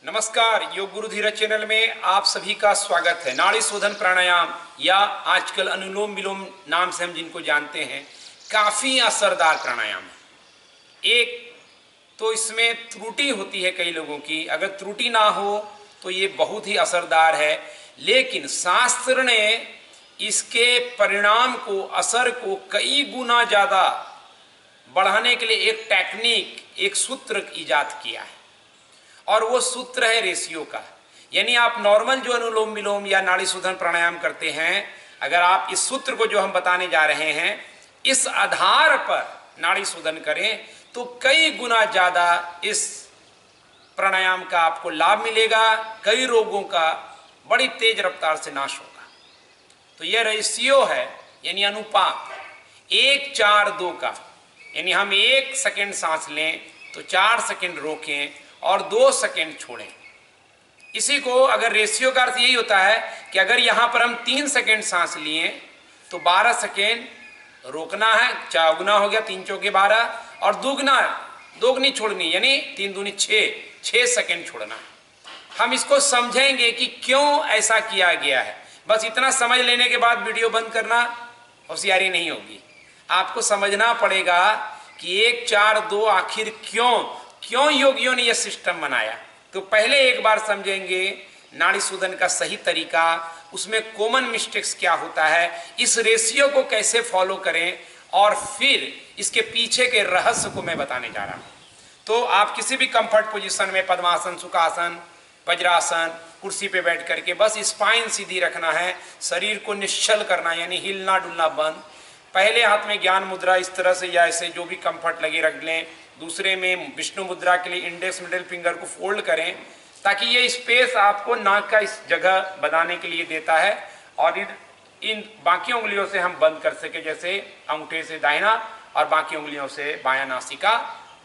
नमस्कार, योग गुरु धीरज चैनल में आप सभी का स्वागत है। नाड़ी शोधन प्राणायाम या आजकल अनुलोम विलोम नाम से हम जिनको जानते हैं, काफी असरदार प्राणायाम है। एक तो इसमें त्रुटि होती है कई लोगों की, अगर त्रुटि ना हो तो ये बहुत ही असरदार है। लेकिन शास्त्र ने इसके परिणाम को, असर को कई गुना ज्यादा बढ़ाने के लिए एक टेक्निक, एक सूत्र इजाद किया है और वो सूत्र है रेशियो का। यानी आप नॉर्मल जो अनुलोम विलोम या नाड़ी शोधन प्राणायाम करते हैं, अगर आप इस सूत्र को जो हम बताने जा रहे हैं इस आधार पर नाड़ी शोधन करें तो कई गुना ज्यादा इस प्राणायाम का आपको लाभ मिलेगा, कई रोगों का बड़ी तेज रफ्तार से नाश होगा। तो यह रेशियो है, यानी अनुपात 1-4-2 का। यानी हम 1 सेकेंड सांस लें तो 4 सेकेंड रोकें और 2 सेकेंड छोड़ें। इसी को अगर रेशियो का अर्थ यही होता है कि अगर यहां पर हम 3 सेकेंड सांस लिए तो 12 सेकेंड रोकना है, चौगुना हो गया, 3 चौके 12, और दोगुनी छोड़नी, यानी 3 दूनी 6 सेकेंड छोड़ना है। हम इसको समझेंगे कि क्यों ऐसा किया गया है। बस इतना समझ लेने के बाद वीडियो बंद करना होशियारी नहीं होगी। आपको समझना पड़ेगा कि 1-4-2 आखिर क्यों योगियों ने यह सिस्टम बनाया। तो पहले एक बार समझेंगे नाड़ी शोधन का सही तरीका, उसमें कॉमन मिस्टेक्स क्या होता है, इस रेशियो को कैसे फॉलो करें, और फिर इसके पीछे के रहस्य को मैं बताने जा रहा हूं। तो आप किसी भी कंफर्ट पोजीशन में, पद्मासन, सुखासन, वज्रासन, कुर्सी पे बैठ करके बस स्पाइन सीधी रखना है, शरीर को निश्चल करना, यानी हिलना डुलना बंद। पहले हाथ में ज्ञान मुद्रा इस तरह से या ऐसे जो भी कंफर्ट लगे रख लें। दूसरे में विष्णु मुद्रा के लिए इंडेक्स मिडिल फिंगर को फोल्ड करें ताकि ये स्पेस आपको नाक का इस जगह बनाने के लिए देता है, और इन बाकी उंगलियों से हम बंद कर सके, जैसे अंगूठे से दाहिना और बाकी उंगलियों से बायां नासिका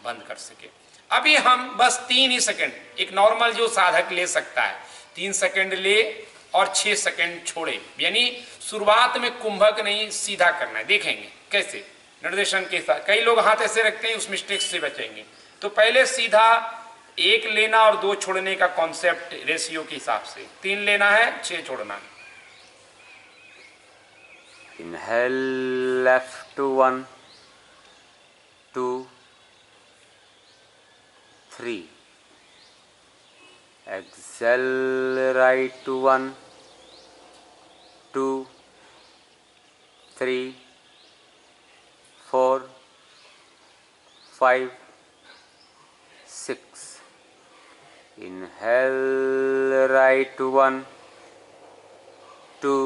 बंद कर सके। अभी हम बस 3 ही सेकेंड, एक नॉर्मल जो साधक ले सकता है, 3 सेकेंड ले और 6 सेकेंड छोड़े। यानी शुरुआत में कुंभक नहीं, सीधा करना है। देखेंगे कैसे निर्देशन के साथ। कई लोग हाथ ऐसे रखते हैं, उस मिस्टेक से बचेंगे। तो पहले सीधा 1 लेना और 2 छोड़ने का कॉन्सेप्ट रेशियो के हिसाब से। 3 लेना है, 6 छोड़ना है। Inhale left to 1, 2, 3. Exhale right to 1, 2, 3, 4, 5, 6. Inhale right to 1, 2,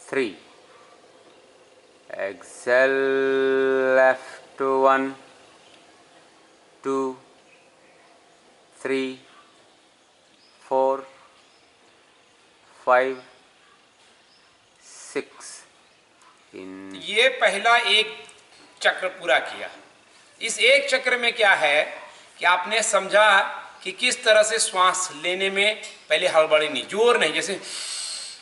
3. Exhale left to 1, 2, 3, 4, 5, 6. ये पहला एक चक्र पूरा किया। इस एक चक्र में क्या है कि आपने समझा कि किस तरह से श्वास लेने में पहले हड़बड़ी नहीं, जोर नहीं, जैसे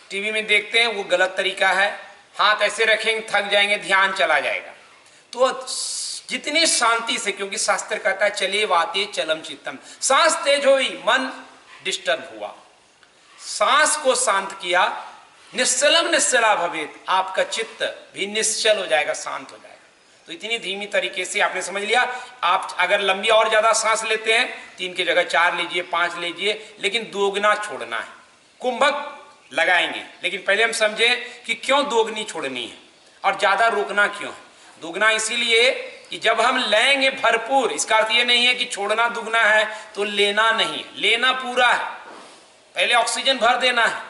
टीवी में देखते हैं वो गलत तरीका है। हाथ ऐसे रखेंगे, थक जाएंगे, ध्यान चला जाएगा। तो जितनी शांति से, क्योंकि शास्त्र कहता है चले वाते चलम चित्तम, सांस तेज हुई, मन डिस्टर्ब हुआ, सांस को शांत किया, निश्चलम निश्चला भवेत, आपका चित्त भी निश्चल हो जाएगा, शांत हो जाएगा। तो इतनी धीमी तरीके से आपने समझ लिया। आप अगर लंबी और ज्यादा सांस लेते हैं, 3 की जगह 4 लीजिए, 5 लीजिए, लेकिन दोगुना छोड़ना है। कुंभक लगाएंगे, लेकिन पहले हम समझें कि क्यों दोगुनी छोड़नी है और ज्यादा रोकना क्यों है। दोगुना इसीलिए कि जब हम लेंगे भरपूर, इसका अर्थ ये नहीं है कि छोड़ना दुगना है तो लेना नहीं, लेना पूरा है। पहले ऑक्सीजन भर देना है,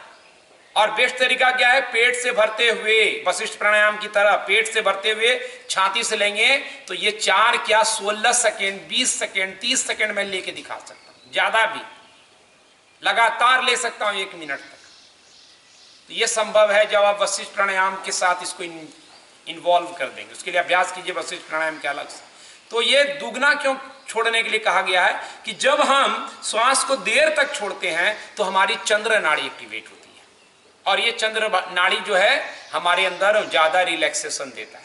और बेस्ट तरीका क्या है, पेट से भरते हुए, वशिष्ठ प्राणायाम की तरह पेट से भरते हुए छाती से लेंगे तो ये 4 क्या 16 सेकेंड, 20 सेकेंड, 30 सेकेंड में लेके दिखा सकता हूं, ज्यादा भी लगातार ले सकता हूं 1 मिनट तक। तो ये संभव है जब आप वशिष्ठ प्राणायाम के साथ इसको इन्वॉल्व कर देंगे। उसके लिए अभ्यास कीजिए वशिष्ठ प्राणायाम के अलग से। तो ये दुगना क्यों छोड़ने के लिए कहा गया है कि जब हम श्वास को देर तक छोड़ते हैं तो हमारी चंद्र नाड़ी एक्टिवेट होती है, और ये चंद्र नाड़ी जो है हमारे अंदर ज्यादा रिलैक्सेशन देता है।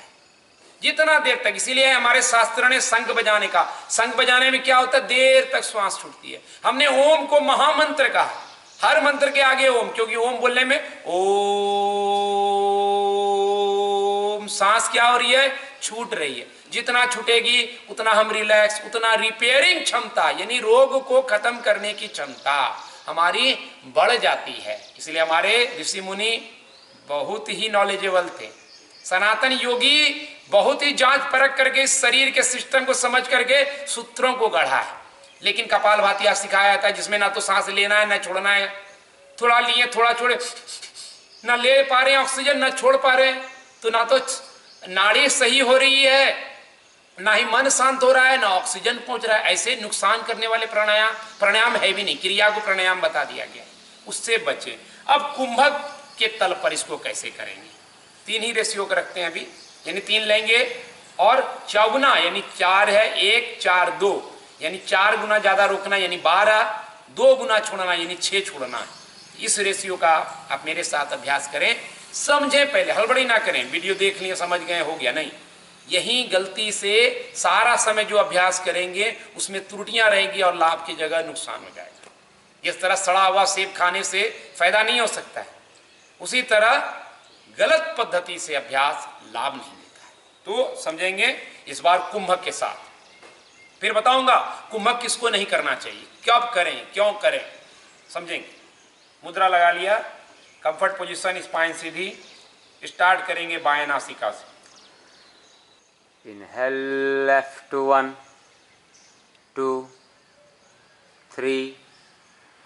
जितना देर तक, इसीलिए हमारे शास्त्र ने शंख बजाने का, शंख बजाने में क्या होता है, देर तक श्वास छूटती है। हमने ओम को महामंत्र कहा, हर मंत्र के आगे ओम, क्योंकि ओम बोलने में ओम सांस क्या हो रही है, छूट रही है। जितना छूटेगी उतना हम रिलैक्स, उतना रिपेयरिंग क्षमता यानी रोग को खत्म करने की क्षमता हमारी बढ़ जाती है। इसलिए हमारे ऋषि मुनि बहुत ही नॉलेजेबल थे। सनातन योगी बहुत ही जांच परख करके इस शरीर के सिस्टम को समझ करके सूत्रों को गढ़ा है। लेकिन कपालभाति सिखाया जाता है जिसमें ना तो सांस लेना है ना छोड़ना है, थोड़ा लिए थोड़ा छोड़े, ना ले पा रहे हैं ऑक्सीजन ना छोड़ पा रहे हैं, तो ना तो नाड़ी सही हो रही है, ना ही मन शांत हो रहा है, ना ऑक्सीजन पहुंच रहा है। ऐसे नुकसान करने वाले प्राणायाम है भी नहीं, क्रिया को प्राणायाम बता दिया गया, उससे बचे। अब कुंभक के तल पर इसको कैसे करेंगे, 3 ही रेशियो को रखते हैं अभी, यानी 3 लेंगे और चौगुना यानी 4 है, 1 4 2 यानी 4 गुना ज्यादा रोकना यानी 12, 2 गुना छोड़ना यानी 6 छोड़ना। इस रेशियो का आप मेरे साथ अभ्यास करें, समझें, पहले हड़बड़ी ना करें, वीडियो देख लिए समझ गए हो गया, नहीं। यही गलती से सारा समय जो अभ्यास करेंगे उसमें त्रुटियां रहेंगी और लाभ की जगह नुकसान हो जाएगा। जिस तरह सड़ा हुआ सेब खाने से फायदा नहीं हो सकता है, उसी तरह गलत पद्धति से अभ्यास लाभ नहीं देता है। तो समझेंगे इस बार कुंभक के साथ, फिर बताऊंगा कुंभक किसको नहीं करना चाहिए, कब करें, क्यों करें, समझेंगे। मुद्रा लगा लिया, कंफर्ट पोजीशन, स्पाइन सीधी, स्टार्ट करेंगे बाएं नासिका से। Inhale left 1 2 3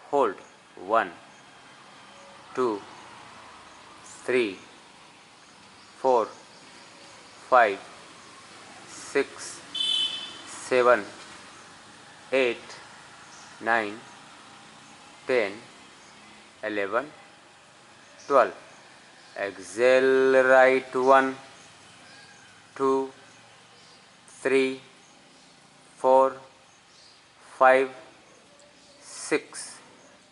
hold 1 2 3 4 5 6 7 8 9 10 11 12 exhale right 1 2 3 4 5 6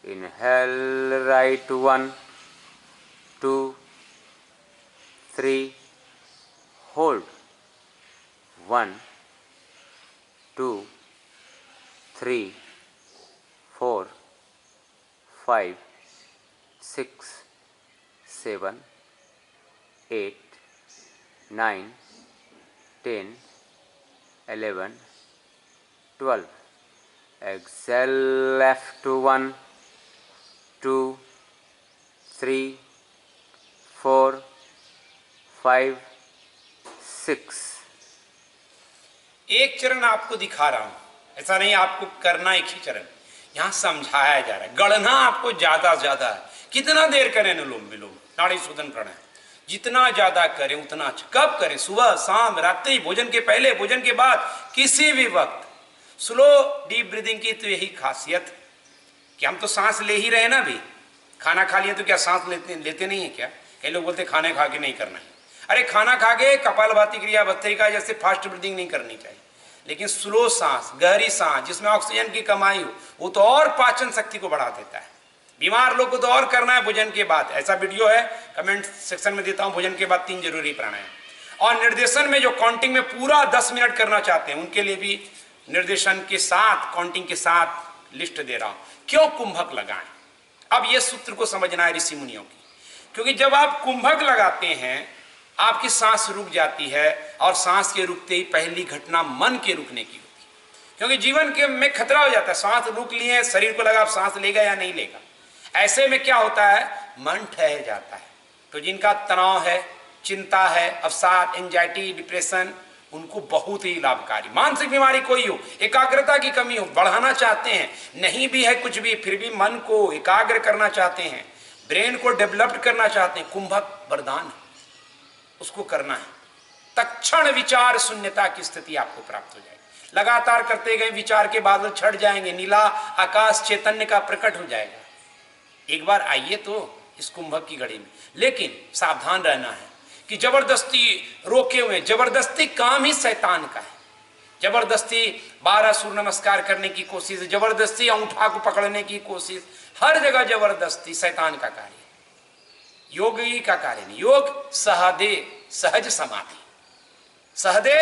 inhale right 1 2 3 hold 1 2 3 4 5 6 7 8 9 10 11 12 exhale left 1 2 3 4 5 6 एक चरण आपको दिखा रहा हूं, ऐसा नहीं आपको करना एक ही चरण, यहां समझाया जा रहा है। गढ़ना आपको ज्यादा ज्यादा है, कितना देर करें अनुलोम विलोम नाड़ी शोधन प्राणायाम, जितना ज्यादा करें उतना अच्छा। कब करें, सुबह शाम रात्रि, भोजन के पहले भोजन के बाद, किसी भी वक्त। स्लो डीप ब्रीदिंग की तो यही खासियत है कि हम तो सांस ले ही रहे ना, भी खाना खा लिए तो क्या सांस लेते नहीं है क्या? कई लोग बोलते खाने खा के नहीं करना है, अरे खाना खा के कपालभाति क्रिया भस्त्रिका जैसे फास्ट ब्रीदिंग नहीं करनी चाहिए, लेकिन स्लो सांस, गहरी सांस जिसमें ऑक्सीजन की कमाई हो, वो तो और पाचन शक्ति को बढ़ा देता है। बीमार लोग को तो और करना है भोजन के बाद, ऐसा वीडियो है कमेंट सेक्शन में देता हूं, भोजन के बाद 3 जरूरी प्राणायाम। और निर्देशन में जो काउंटिंग में पूरा 10 मिनट करना चाहते हैं उनके लिए भी निर्देशन के साथ, काउंटिंग के साथ लिस्ट दे रहा हूं। क्यों कुंभक लगाएं, अब यह सूत्र को समझना है ऋषि मुनियों की, क्योंकि जब आप कुंभक लगाते हैं आपकी सांस रुक जाती है, और सांस के रुकते ही पहली घटना मन के रुकने की होती है, क्योंकि जीवन के में खतरा हो जाता है। सांस रुक लिए, शरीर को लगा आप सांस लेगा या नहीं लेगा, ऐसे में क्या होता है, मन ठहर जाता है। तो जिनका तनाव है, चिंता है, अवसाद, एंजाइटी, डिप्रेशन, उनको बहुत ही लाभकारी। मानसिक बीमारी कोई हो, एकाग्रता की कमी हो, बढ़ाना चाहते हैं, नहीं भी है कुछ भी, फिर भी मन को एकाग्र करना चाहते हैं, ब्रेन को डेवलप्ड करना चाहते हैं, कुंभक वरदान है, उसको करना है। तत्क्षण विचार शून्यता की स्थिति आपको प्राप्त हो जाएगी। लगातार करते गए विचार के बादल छट जाएंगे, नीला आकाश चैतन्य का प्रकट हो जाएगा। एक बार आइए तो इस कुंभक की घड़ी में, लेकिन सावधान रहना है कि जबरदस्ती रोके हुए, जबरदस्ती काम ही शैतान का है। जबरदस्ती 12 सूर्य नमस्कार करने की कोशिश, जबरदस्ती अंगूठा को पकड़ने की कोशिश, हर जगह जबरदस्ती शैतान का कार्य, योगी का कार्य नहीं। योग सहज समाधि, सहदे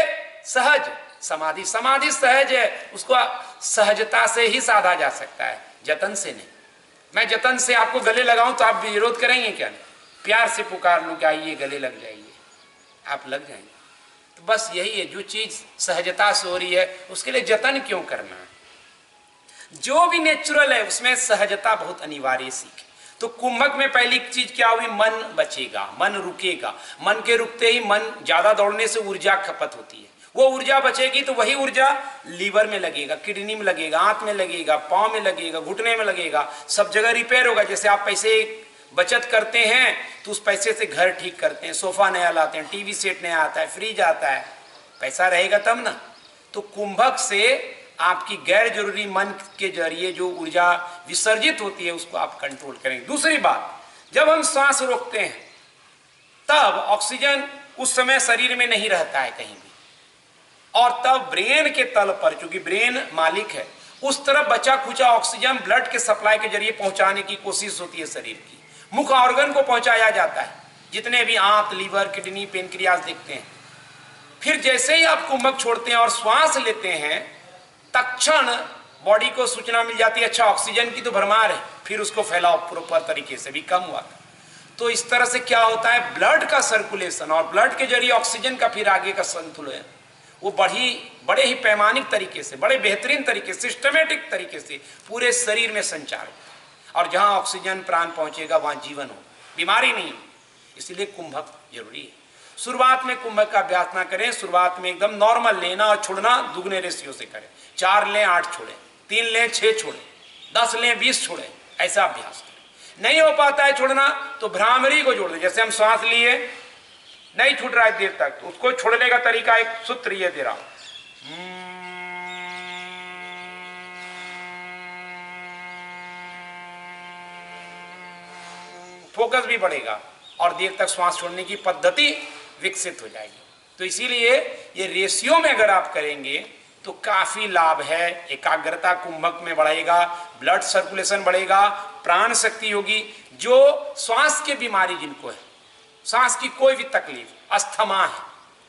सहज, समाधि, समाधि सहज है, उसको सहजता से ही साधा जा सकता है, जतन से नहीं। मैं जतन से आपको गले लगाऊं तो आप विरोध करेंगे क्या? प्यार से पुकार लूं कि आइए गले लग जाइए, आप लग जाएंगे। तो बस यही है, जो चीज सहजता से हो रही है उसके लिए जतन क्यों करना है? जो भी नेचुरल है उसमें सहजता बहुत अनिवार्य सीख। तो कुंभक में पहली चीज क्या हुई? मन बचेगा, मन रुकेगा। मन के रुकते ही मन ज्यादा दौड़ने से ऊर्जा खपत होती है, वो ऊर्जा बचेगी तो वही ऊर्जा लीवर में लगेगा, किडनी में लगेगा, आंत में लगेगा, पांव में लगेगा, घुटने में लगेगा, सब जगह रिपेयर होगा। जैसे आप पैसे बचत करते हैं तो उस पैसे से घर ठीक करते हैं, सोफा नया लाते हैं, टीवी सेट नया आता है, फ्रिज आता है, पैसा रहेगा तब ना। तो कुंभक से आपकी गैर जरूरी मन के जरिए जो ऊर्जा विसर्जित होती है उसको आप कंट्रोल करेंगे। दूसरी बात, जब हम सांस रोकते हैं तब ऑक्सीजन उस समय शरीर में नहीं रहता है कहीं भी, और तब ब्रेन के तल पर, चूंकि ब्रेन मालिक है, उस तरफ बचा खुचा ऑक्सीजन ब्लड के सप्लाई के जरिए पहुंचाने की कोशिश होती है शरीर की। मुख्य ऑर्गन को पहुंचाया जाता है, जितने भी आंत, लीवर, किडनी, पेनक्रियाज दिखते हैं। फिर जैसे ही आप कुंभक छोड़ते हैं और श्वास लेते हैं, तत्क्षण बॉडी को सूचना मिल जाती है, अच्छा ऑक्सीजन की तो भरमार है, फिर उसको फैलाओ प्रॉपर तरीके से, भी कम हुआ। तो इस तरह से क्या होता है, ब्लड का सर्कुलेशन और ब्लड के जरिए ऑक्सीजन का फिर आगे का संतुलन वो बड़े ही पैमानिक तरीके से, बड़े बेहतरीन तरीके से, सिस्टमेटिक तरीके से पूरे शरीर में संचार होता है। और जहां ऑक्सीजन प्राण पहुंचेगा वहां जीवन हो, बीमारी नहीं। इसलिए कुंभक जरूरी है। शुरुआत में कुंभक का अभ्यास ना करें, शुरुआत में एकदम नॉर्मल लेना और छोड़ना दुगने रेशियो से करें। 4 लें 8 छोड़ें, 3 लें 6 छोड़ें, 10 लें 20 छोड़ें, ऐसा अभ्यास करें। नहीं हो पाता है छोड़ना तो भ्रामरी को जोड़ दें। जैसे हम सांस लिए, नहीं छूट रहा है देर तक, तो उसको छोड़ने का तरीका एक सूत्र ये दे रहा हूं, फोकस भी बढ़ेगा और देर तक श्वास छोड़ने की पद्धति विकसित हो जाएगी। तो इसीलिए ये रेशियो में अगर आप करेंगे तो काफी लाभ है। एकाग्रता कुंभक में बढ़ेगा, ब्लड सर्कुलेशन बढ़ेगा, प्राण शक्ति होगी। जो श्वास की बीमारी जिनको है, सांस की कोई भी तकलीफ, अस्थमा है,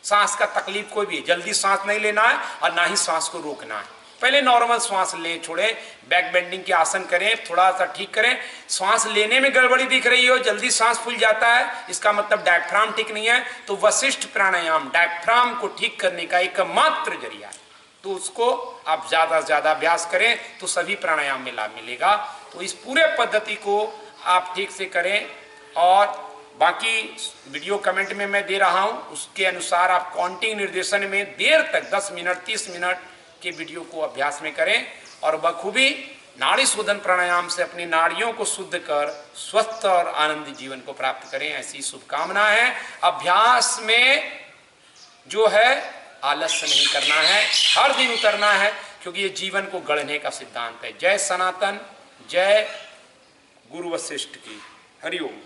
सांस का तकलीफ कोई भी है, जल्दी सांस नहीं लेना है और ना ही सांस को रोकना है। पहले नॉर्मल सांस ले छोड़े, बैक बेंडिंग के आसन करें, थोड़ा सा ठीक करें। सांस लेने में गड़बड़ी दिख रही हो, जल्दी सांस फूल जाता है, इसका मतलब डायफ्राम ठीक नहीं है, तो वशिष्ठ प्राणायाम डायफ्राम को ठीक करने का एकमात्र जरिया है। तो उसको आप ज्यादा से ज्यादा अभ्यास करें तो सभी प्राणायाम में लाभ मिलेगा। तो इस पूरे पद्धति को आप ठीक से करें, और बाकी वीडियो कमेंट में मैं दे रहा हूं, उसके अनुसार आप काउंटिंग निर्देशन में देर तक 10 मिनट 30 मिनट के वीडियो को अभ्यास में करें, और बखूबी नाड़ी शोधन प्राणायाम से अपनी नाड़ियों को शुद्ध कर स्वस्थ और आनंदी जीवन को प्राप्त करें, ऐसी शुभकामना है। अभ्यास में जो है आलस्य नहीं करना है, हर दिन उतरना है, क्योंकि ये जीवन को गढ़ने का सिद्धांत है। जय सनातन, जय गुरु वशिष्ठ की। हरिओम।